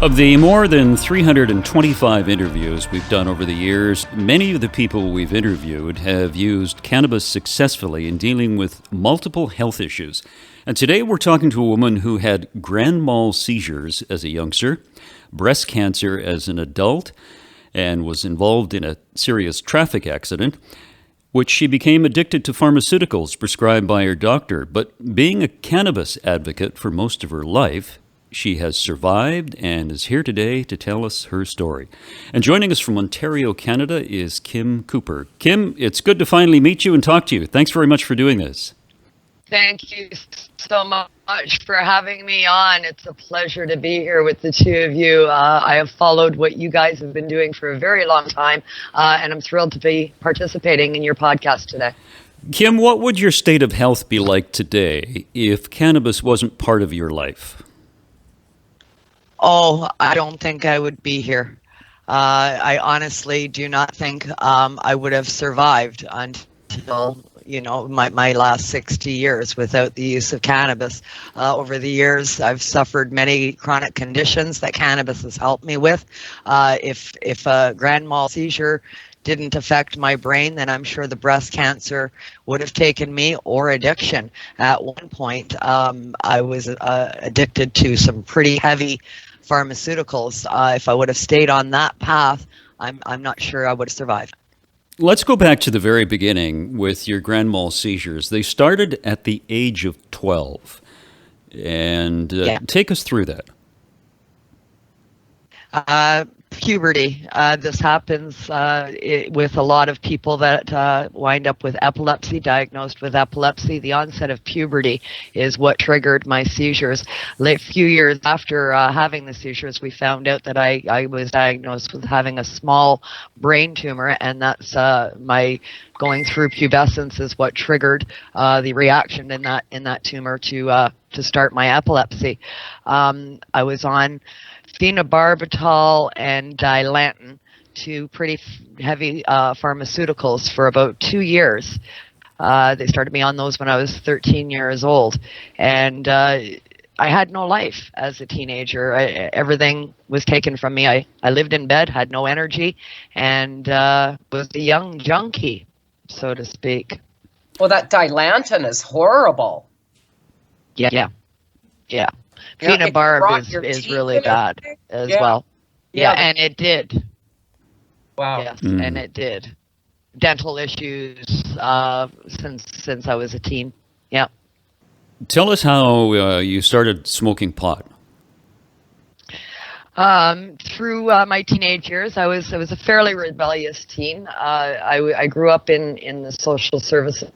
Of the more than 325 interviews we've done over the years, many of the people we've interviewed have used cannabis successfully in dealing with multiple health issues. And today we're talking to a woman who had grand mal seizures as a youngster, breast cancer as an adult, and was involved in a serious traffic accident, which she became addicted to pharmaceuticals prescribed by her doctor. But being a cannabis advocate for most of her life, she has survived and is here today to tell us her story. And joining us from Ontario, Canada is Kim Cooper. Kim, it's good to finally meet you and talk to you. Thanks very much for doing this. Thank you so much for having me on. It's a pleasure to be here with the two of you. I have followed what you guys have been doing for a very long time, and I'm thrilled to be participating in your podcast today. Kim, what would your state of health be like today if cannabis wasn't part of your life? Oh, I don't think I would be here. I honestly do not think I would have survived until, my last 60 years without the use of cannabis. Over the years, I've suffered many chronic conditions that cannabis has helped me with. If a grand mal seizure didn't affect my brain, then I'm sure the breast cancer would have taken me, or addiction. At one point, I was addicted to some pretty heavy pharmaceuticals. If I would have stayed on that path, I'm not sure I would have survived. Let's go back to the very beginning with your grand mal seizures. They started at the age of 12. And take us through that. Puberty. This happens with a lot of people that wind up with epilepsy, diagnosed with epilepsy. The onset of puberty is what triggered my seizures. A few years after having the seizures, we found out that I was diagnosed with having a small brain tumor, and that's my going through pubescence is what triggered the reaction in that tumor to start my epilepsy. I was on phenobarbital and dilantin, two pretty heavy pharmaceuticals, for about 2 years. They started me on those when I was 13 years old, and I had no life as a teenager. Everything was taken from me. I lived in bed, had no energy, and was a young junkie, so to speak. Well, that dilantin is horrible. Yeah. Phenobarb is really bad as well. Yeah, and it did. Wow. Yes, and it did. Dental issues since I was a teen. Yeah. Tell us how you started smoking pot. Through my teenage years, I was a fairly rebellious teen. I grew up in the social services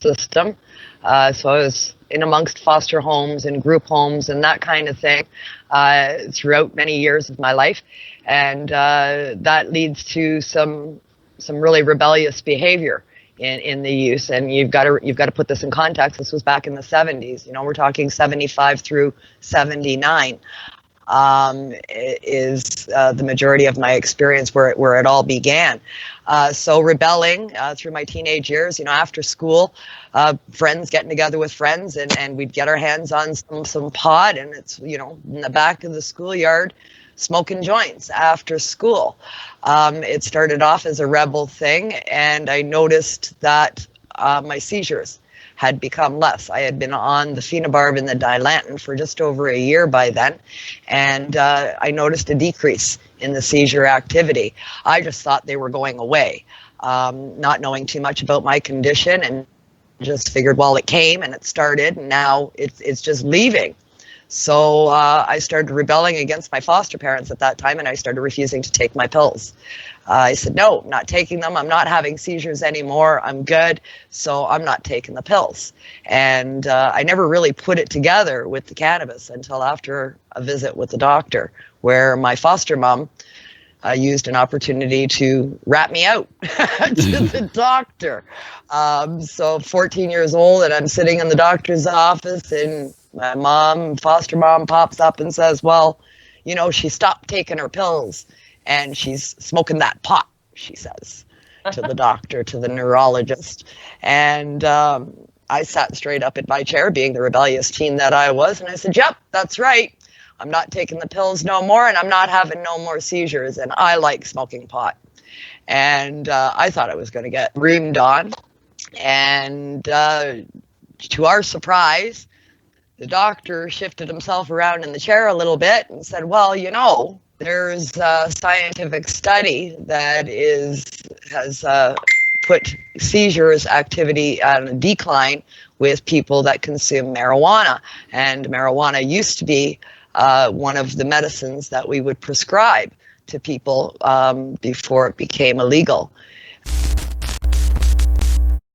system, so I was in amongst foster homes and group homes and that kind of thing throughout many years of my life, and that leads to some really rebellious behavior in the use. And you've got to put this in context. This was back in the 70s. We're talking 75 through 79. Is the majority of my experience where it all began. So rebelling through my teenage years, after school, friends getting together with friends, and we'd get our hands on some pot, and it's, in the back of the schoolyard, smoking joints after school. It started off as a rebel thing, and I noticed that my seizures had become less. I had been on the phenobarb and the dilantin for just over a year by then, and I noticed a decrease in the seizure activity. I just thought they were going away, not knowing too much about my condition, and just figured, well, it came and it started, and now it's just leaving. So I started rebelling against my foster parents at that time, and I started refusing to take my pills. I said, no, I'm not taking them. I'm not having seizures anymore. I'm good. So I'm not taking the pills. And I never really put it together with the cannabis until after a visit with the doctor, where my foster mom used an opportunity to rat me out to the doctor. So 14 years old, and I'm sitting in the doctor's office, and my foster mom pops up and says, well, she stopped taking her pills and she's smoking that pot, she says to the doctor, to the neurologist. And I sat straight up in my chair, being the rebellious teen that I was, and I said, yep, that's right. I'm not taking the pills no more, and I'm not having no more seizures, and I like smoking pot. And I thought I was going to get reamed on. And to our surprise, the doctor shifted himself around in the chair a little bit and said, well, you know, there's a scientific study that has put seizures activity on a decline with people that consume marijuana. And marijuana used to be one of the medicines that we would prescribe to people before it became illegal.